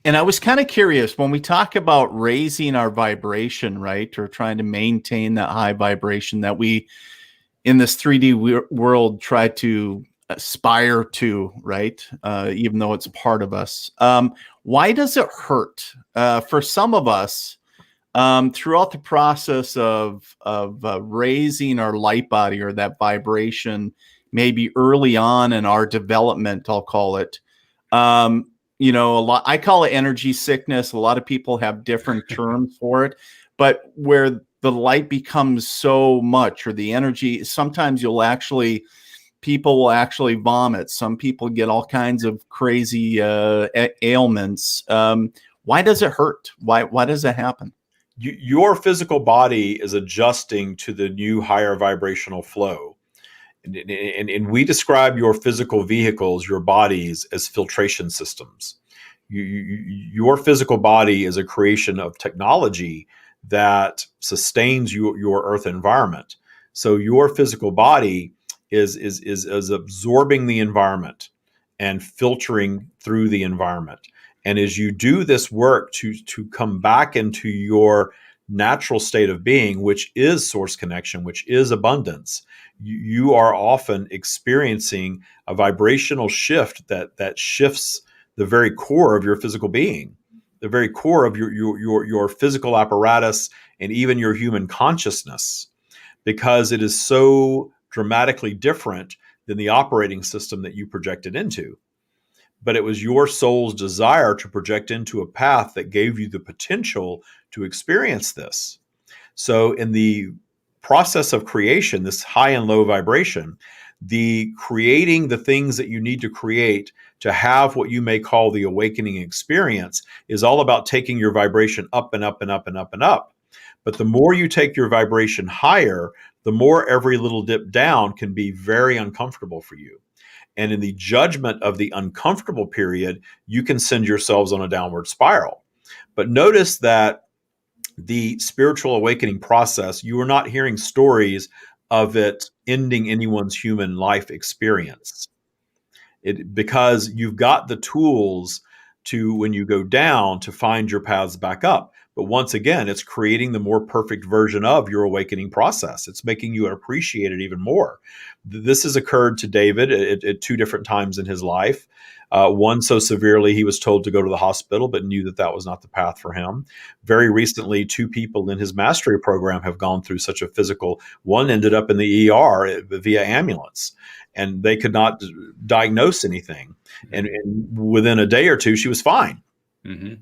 I was kind of curious, when we talk about raising our vibration, right, or trying to maintain that high vibration that we in this 3D world try to aspire to, right? Even though it's part of us. Why does it hurt for some of us throughout the process of raising our light body or that vibration, maybe early on in our development, I'll call it? I call it energy sickness. A lot of people have different terms for it, but where the light becomes so much, or the energy, sometimes people will actually vomit. Some people get all kinds of crazy ailments. Why does it hurt? Why does it happen?
Your physical body is adjusting to the new higher vibrational flow. And we describe your physical vehicles, your bodies, as filtration systems. Your physical body is a creation of technology that sustains your earth environment. So your physical body is absorbing the environment and filtering through the environment. And as you do this work to come back into your natural state of being, which is source connection, which is abundance, you are often experiencing a vibrational shift that shifts the very core of your physical being. the very core of your physical apparatus and even your human consciousness, because it is so dramatically different than the operating system that you projected into. But it was your soul's desire to project into a path that gave you the potential to experience this. So in the process of creation, this high and low vibration, the creating the things that you need to create to have what you may call the awakening experience is all about taking your vibration up and up and up and up and up. But the more you take your vibration higher, the more every little dip down can be very uncomfortable for you. And in the judgment of the uncomfortable period, you can send yourselves on a downward spiral. But notice that the spiritual awakening process, you are not hearing stories of it ending anyone's human life experience. Because you've got the tools to, when you go down, to find your paths back up. But once again, it's creating the more perfect version of your awakening process. It's making you appreciate it even more. This has occurred to David at two different times in his life. One so severely he was told to go to the hospital, but knew that that was not the path for him. Very recently, two people in his mastery program have gone through such a physical. One ended up in the ER via ambulance, and they could not diagnose anything. And within a day or two, she was fine. Mm-hmm.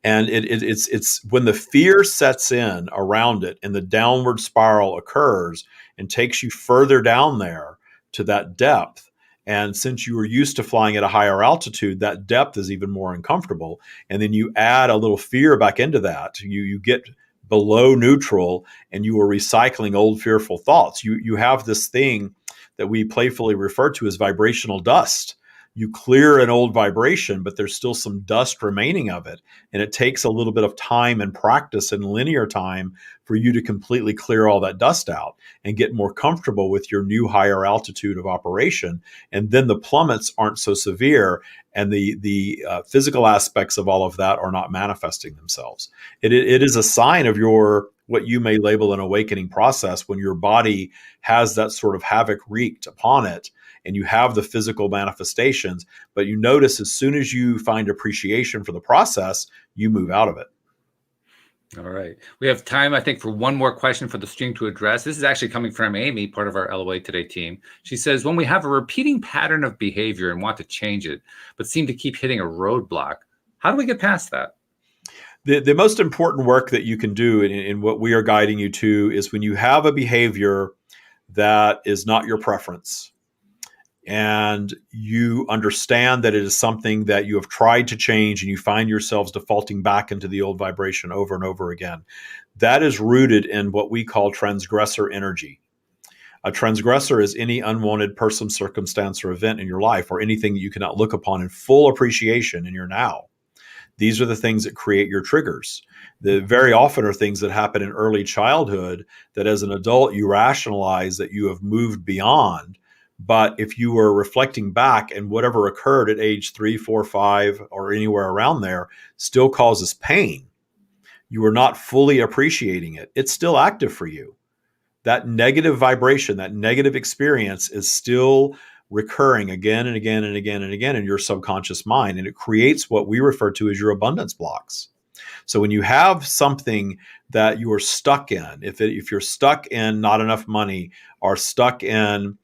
And it's when the fear sets in around it and the downward spiral occurs and takes you further down there to that depth. And since you were used to flying at a higher altitude, that depth is even more uncomfortable. And then you add a little fear back into that. You get below neutral and you are recycling old fearful thoughts. You have this thing that we playfully refer to as vibrational dust. You clear an old vibration, but there's still some dust remaining of it. And it takes a little bit of time and practice and linear time for you to completely clear all that dust out and get more comfortable with your new higher altitude of operation. And then the plummets aren't so severe, and the physical aspects of all of that are not manifesting themselves. It is a sign of your, what you may label an awakening process, when your body has that sort of havoc wreaked upon it, and you have the physical manifestations, but you notice as soon as you find appreciation for the process, you move out of it.
All right. We have time, I think, for one more question for the stream to address. This is actually coming from Amy, part of our LOA Today team. She says, when we have a repeating pattern of behavior and want to change it, but seem to keep hitting a roadblock, how do we get past that?
The most important work that you can do in what we are guiding you to is when you have a behavior that is not your preference, and you understand that it is something that you have tried to change and you find yourselves defaulting back into the old vibration over and over again. That is rooted in what we call transgressor energy. A transgressor is any unwanted person, circumstance, or event in your life, or anything that you cannot look upon in full appreciation in your now. These are the things that create your triggers. They very often are things that happen in early childhood that as an adult you rationalize that you have moved beyond. But if you were reflecting back, and whatever occurred at age 3, 4, 5, or anywhere around there still causes pain, you are not fully appreciating it. It's still active for you. That negative vibration, that negative experience is still recurring again and again and again and again in your subconscious mind. And it creates what we refer to as your abundance blocks. So when you have something that you are stuck in, if you're stuck in not enough money, or stuck in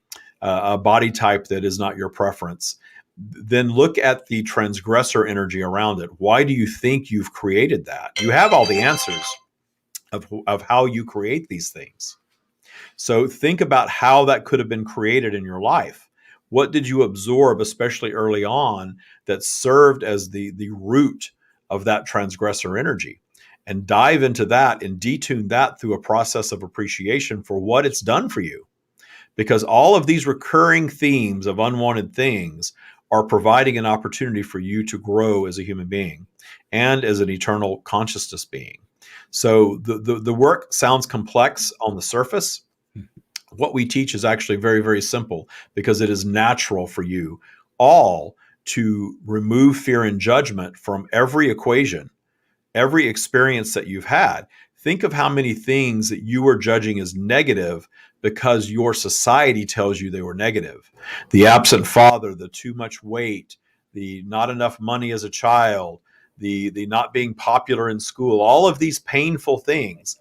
a body type that is not your preference, then look at the transgressor energy around it. Why do you think you've created that? You have all the answers of how you create these things. So think about how that could have been created in your life. What did you absorb, especially early on, that served as the root of that transgressor energy? And dive into that and detune that through a process of appreciation for what it's done for you. Because all of these recurring themes of unwanted things are providing an opportunity for you to grow as a human being and as an eternal consciousness being. So the work sounds complex on the surface. What we teach is actually very, very simple, because it is natural for you all to remove fear and judgment from every equation, every experience that you've had. Think of how many things that you are judging as negative because your society tells you they were negative. The absent father, the too much weight, the not enough money as a child, the not being popular in school, all of these painful things.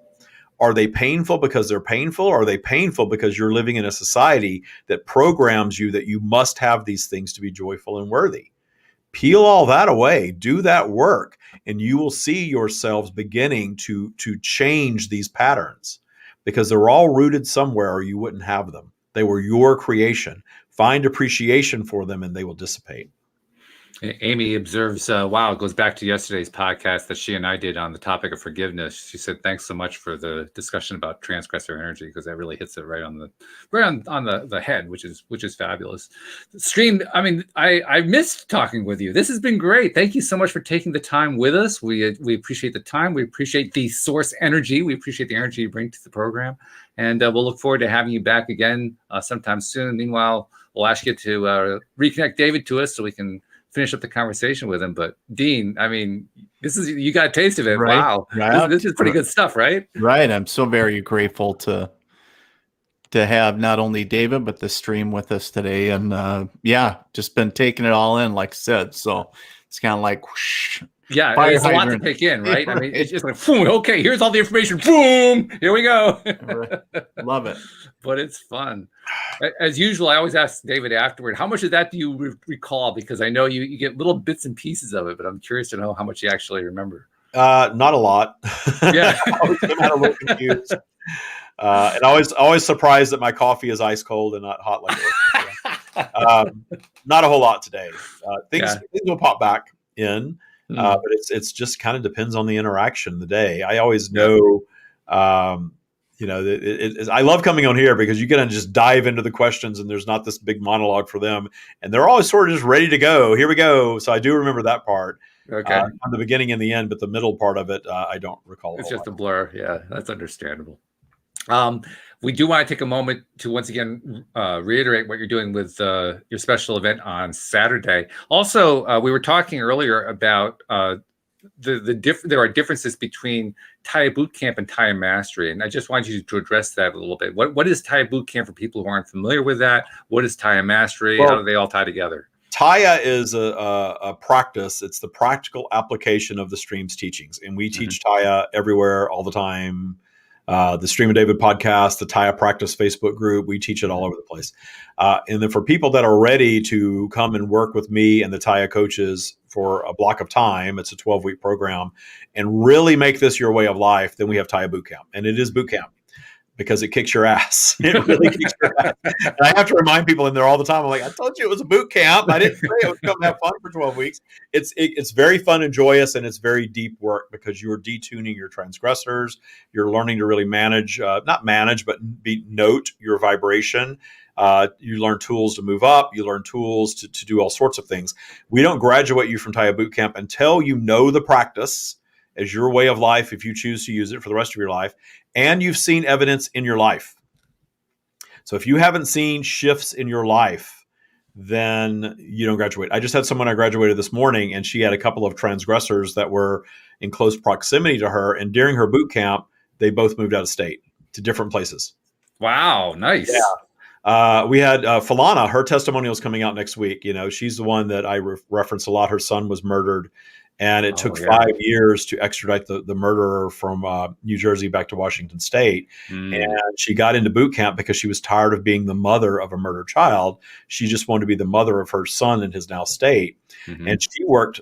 Are they painful because they're painful? Or are they painful because you're living in a society that programs you that you must have these things to be joyful and worthy? Peel all that away, do that work, and you will see yourselves beginning to change these patterns, because they're all rooted somewhere or you wouldn't have them. They were your creation. Find appreciation for them and they will dissipate.
Amy observes, wow, it goes back to yesterday's podcast that she and I did on the topic of forgiveness. She said, thanks so much for the discussion about transgressor energy, because that really hits it right on the head, which is fabulous. Stream, I mean, I missed talking with you. This has been great. Thank you so much for taking the time with us. We appreciate the time. We appreciate the source energy. We appreciate the energy you bring to the program. And we'll look forward to having you back again sometime soon. Meanwhile, we'll ask you to reconnect David to us so we can finish up the conversation with him. But Dean, I mean, you got a taste of it.
Right.
Wow.
Right.
This is pretty good stuff, right?
Right. I'm so very grateful to have not only David, but the stream with us today. And just been taking it all in, like I said. So it's kind of like, whoosh,
yeah, it's a lot to take in, right? I mean, it's just like, boom, okay, here's all the information. Boom, here we go.
Love it.
But it's fun. As usual, I always ask David afterward, how much of that do you recall? Because I know you get little bits and pieces of it, but I'm curious to know how much you actually remember.
Not a lot.
Yeah.
I always come out a little confused. And always surprised that my coffee is ice cold and not hot like it. Not a whole lot today. Things will pop back in, but it's just kind of depends on the interaction, the day. I always know, I love coming on here because you get to just dive into the questions and there's not this big monologue for them. And they're always sort of just ready to go. Here we go. So I do remember that part.
Okay.
On the beginning and the end, but the middle part of it, I don't recall.
It's just a blur. Yeah, that's understandable. We do want to take a moment to once again reiterate what you're doing with your special event on Saturday. Also, we were talking earlier about there are differences between Taya Bootcamp and Taya Mastery, and I just wanted you to address that a little bit. What is Taya Bootcamp for people who aren't familiar with that? What is Taya Mastery? How do they all tie together?
Taya is a practice. It's the practical application of the stream's teachings, and we teach Taya everywhere, all the time. The Stream of David podcast, the Taya Practice Facebook group, we teach it all over the place. And then for people that are ready to come and work with me and the Taya coaches for a block of time, it's a 12-week program, and really make this your way of life, then we have Taya Bootcamp. And it is bootcamp because it kicks your ass. It really kicks your ass. And I have to remind people in there all the time. I'm like, I told you it was a boot camp. I didn't say it was come have fun for 12 weeks. It's very fun and joyous, and it's very deep work because you're detuning your transgressors. You're learning to really not manage, but note your vibration. You learn tools to move up. You learn tools to do all sorts of things. We don't graduate you from Taya Bootcamp until you know the practice as your way of life, if you choose to use it for the rest of your life, and you've seen evidence in your life. So if you haven't seen shifts in your life, then you don't graduate. I just had someone I graduated this morning, and she had a couple of transgressors that were in close proximity to her. And during her boot camp, they both moved out of state to different places.
Wow, nice.
Yeah. We had Falana, her testimonial is coming out next week. She's the one that I reference a lot. Her son was murdered, and it took 5 years to extradite the murderer from New Jersey back to Washington State. And she got into boot camp because she was tired of being the mother of a murdered child. She just wanted to be the mother of her son in his now state. And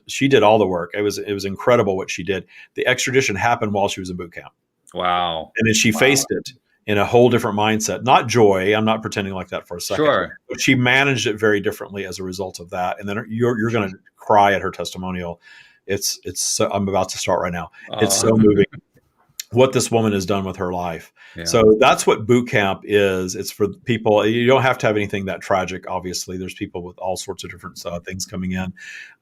she did all the work. It was incredible what she did. The extradition happened while she was in boot camp.
Wow.
And then she faced it in a whole different mindset. Not joy. I'm not pretending like that for a second.
Sure.
But she managed it very differently as a result of that. And then you're going to cry at her testimonial. It's so, I'm about to start right now. It's so moving what this woman has done with her life. Yeah. So that's what boot camp is. It's for people. You don't have to have anything that tragic. Obviously, there's people with all sorts of different things coming in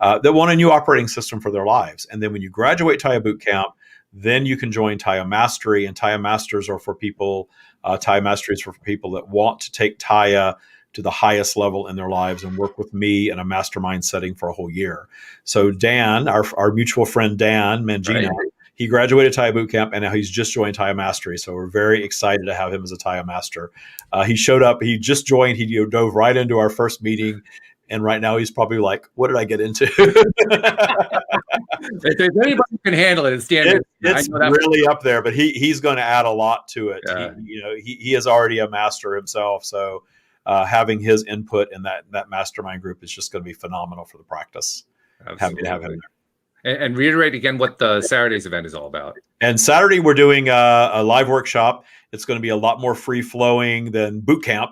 that want a new operating system for their lives. And then when you graduate Taya boot camp, then you can join Taya Mastery, and Taya Masters are for people. Taya Mastery is for people that want to take Taya to the highest level in their lives and work with me in a mastermind setting for a whole year. So Dan, our mutual friend Dan Mangino, he graduated Taya Bootcamp, and now he's just joined Taya Mastery. So we're very excited to have him as a Taya Master. He showed up. He just joined. He dove right into our first meeting. And right now he's probably like, what did I get into?
If there's anybody who can handle it, it's Dan.
It's really up there, but he's going to add a lot to it.
Yeah.
He is already a master himself. So having his input in that mastermind group is just going to be phenomenal for the practice.
Absolutely.
Happy to have him there.
And reiterate again what the Saturday's event is all about.
And Saturday, we're doing a live workshop. It's going to be a lot more free-flowing than boot camp.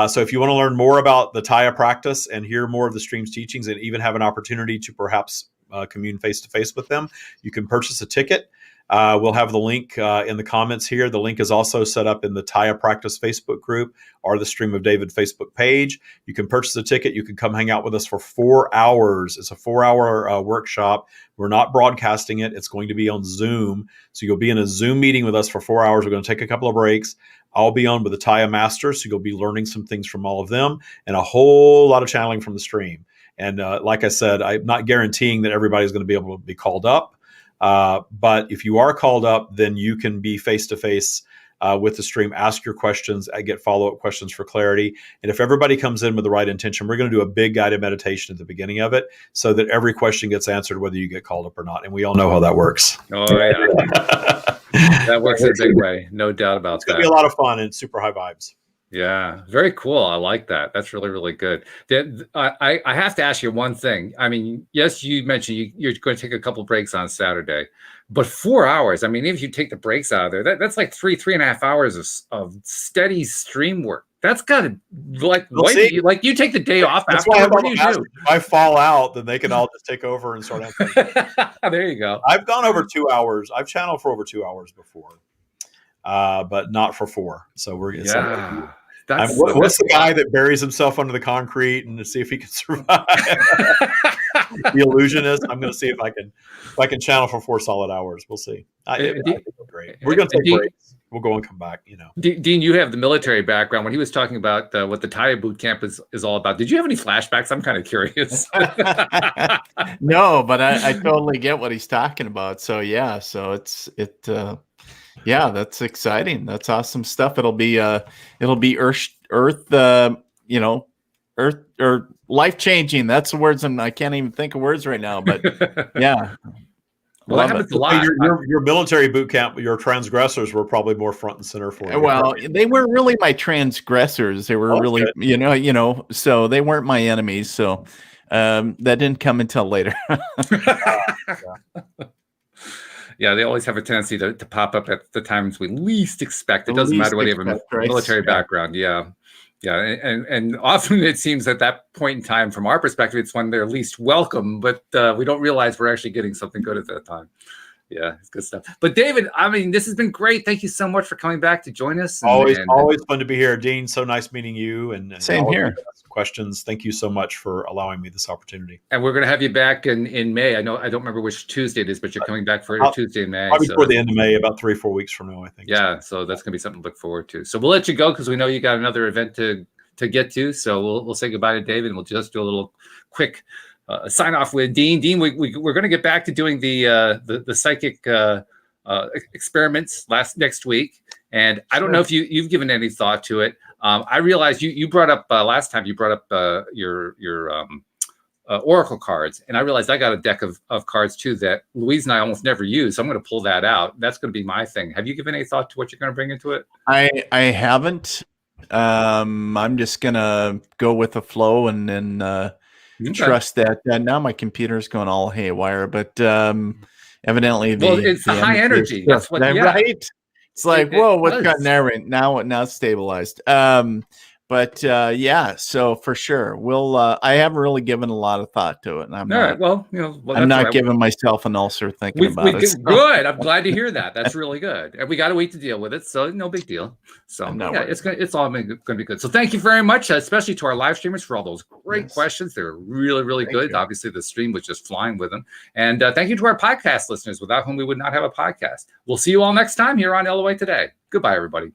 So if you want to learn more about the Taya practice and hear more of the stream's teachings and even have an opportunity to perhaps commune face-to-face with them, you can purchase a ticket. We'll have the link in the comments here. The link is also set up in the Taya Practice Facebook group or the Stream of David Facebook page. You can purchase a ticket. You can come hang out with us for 4 hours. It's a 4-hour workshop. We're not broadcasting it. It's going to be on Zoom. So you'll be in a Zoom meeting with us for 4 hours. We're going to take a couple of breaks. I'll be on with the Taya Masters, so you'll be learning some things from all of them and a whole lot of channeling from the stream. And like I said, I'm not guaranteeing that everybody's going to be able to be called up. But if you are called up, then you can be face-to-face with the stream, ask your questions, get follow-up questions for clarity. And if everybody comes in with the right intention, we're going to do a big guided meditation at the beginning of it so that every question gets answered, whether you get called up or not. And we all know how that works.
Oh, yeah. That works in a big way. No doubt about that.
It's going to be a lot of fun and super high vibes.
Yeah, very cool. I like that. That's really, really good. I have to ask you one thing. I mean, yes, you mentioned you're going to take a couple breaks on Saturday, but 4 hours. I mean, if you take the breaks out of there, that's like 3.5 hours of steady stream work. That's got to like you take the day off
That's
after.
why
What do you do?
If I fall out, then they can all just take over and start answering.
There you go.
I've gone over 2 hours. I've channeled for over 2 hours before, but not for 4. So we're getting what's the guy that buries himself under the concrete and to see if he can survive? The illusionist. I'm going to see if I can channel for 4 solid hours. We'll see. Great. We're going to take breaks. We'll go and come back.
Dean, you have the military background. When he was talking about what the Taya boot camp is all about, did you have any flashbacks? I'm kind of curious.
No, but I totally get what he's talking about. So yeah, yeah, that's exciting. That's awesome stuff. It'll be earth, earth or life changing. That's the words. I can't even think of words right now, but yeah.
Well, that happens a lot.
Your military boot camp, your transgressors were probably more front and center for you.
Well, they weren't really my transgressors. They were really, so they weren't my enemies. So that didn't come until later.
Yeah, they always have a tendency to pop up at the times we least expect. It doesn't matter whether you have a military background. Yeah. Yeah. And often it seems at that point in time, from our perspective, it's when they're least welcome, but we don't realize we're actually getting something good at that time. Yeah, it's good stuff. But David, I mean, this has been great. Thank you so much for coming back to join us.
Always fun to be here. Dean, so nice meeting you. And
same here.
Questions. Thank you so much for allowing me this opportunity.
And we're going to have you back in May. I don't remember which Tuesday it is, but you're coming back for Tuesday in May.
Probably before the end of May, about 3 or 4 weeks from now, I think.
Yeah, so that's going to be something to look forward to. So we'll let you go because we know you got another event to get to. So we'll say goodbye to David, and we'll just do a little quick sign off with Dean. Dean, we're going to get back to doing the psychic experiments next week, and I don't know if you've given any thought to it. I realized you brought up last time you brought up your oracle cards, and I realized I got a deck of cards too that Louise and I almost never use. So I'm going to pull that out. That's going to be my thing. Have you given any thought to what you're going to bring into it?
I haven't. I'm just going to go with the flow and then trust that. Now my computer's going all haywire, but evidently
it's the high energy. That's what. Yeah.
Right. It's like, whoa, what's gotten there? Now it's stabilized. But yeah, so for sure, we'll. I haven't really given a lot of thought to it. And I'm not giving myself an ulcer thinking about it.
Good. I'm glad to hear that. That's really good. And we got to wait to deal with it, so no big deal. So yeah, it's all going to be good. So thank you very much, especially to our live streamers for all those great questions. They're really, really good. You. Obviously, the stream was just flying with them. And thank you to our podcast listeners, without whom we would not have a podcast. We'll see you all next time here on LOA Today. Goodbye, everybody.